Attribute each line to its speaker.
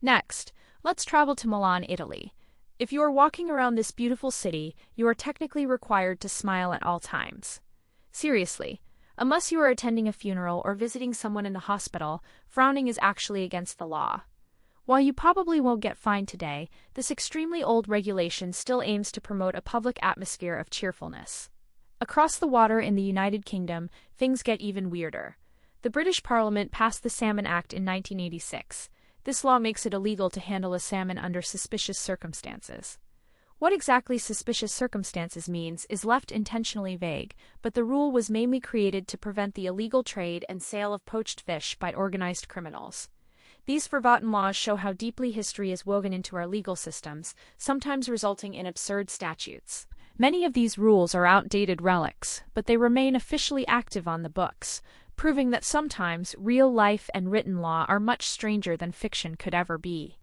Speaker 1: Next, let's travel to Milan, Italy. If you are walking around this beautiful city, you are technically required to smile at all times. Seriously, unless you are attending a funeral or visiting someone in the hospital, frowning is actually against the law. While you probably won't get fined today, this extremely old regulation still aims to promote a public atmosphere of cheerfulness. Across the water in the United Kingdom, things get even weirder. The British Parliament passed the Salmon Act in 1986. This law makes it illegal to handle a salmon under suspicious circumstances. What exactly suspicious circumstances means is left intentionally vague, but the rule was mainly created to prevent the illegal trade and sale of poached fish by organized criminals. These forgotten laws show how deeply history is woven into our legal systems, sometimes resulting in absurd statutes. Many of these rules are outdated relics, but they remain officially active on the books, proving that sometimes real life and written law are much stranger than fiction could ever be.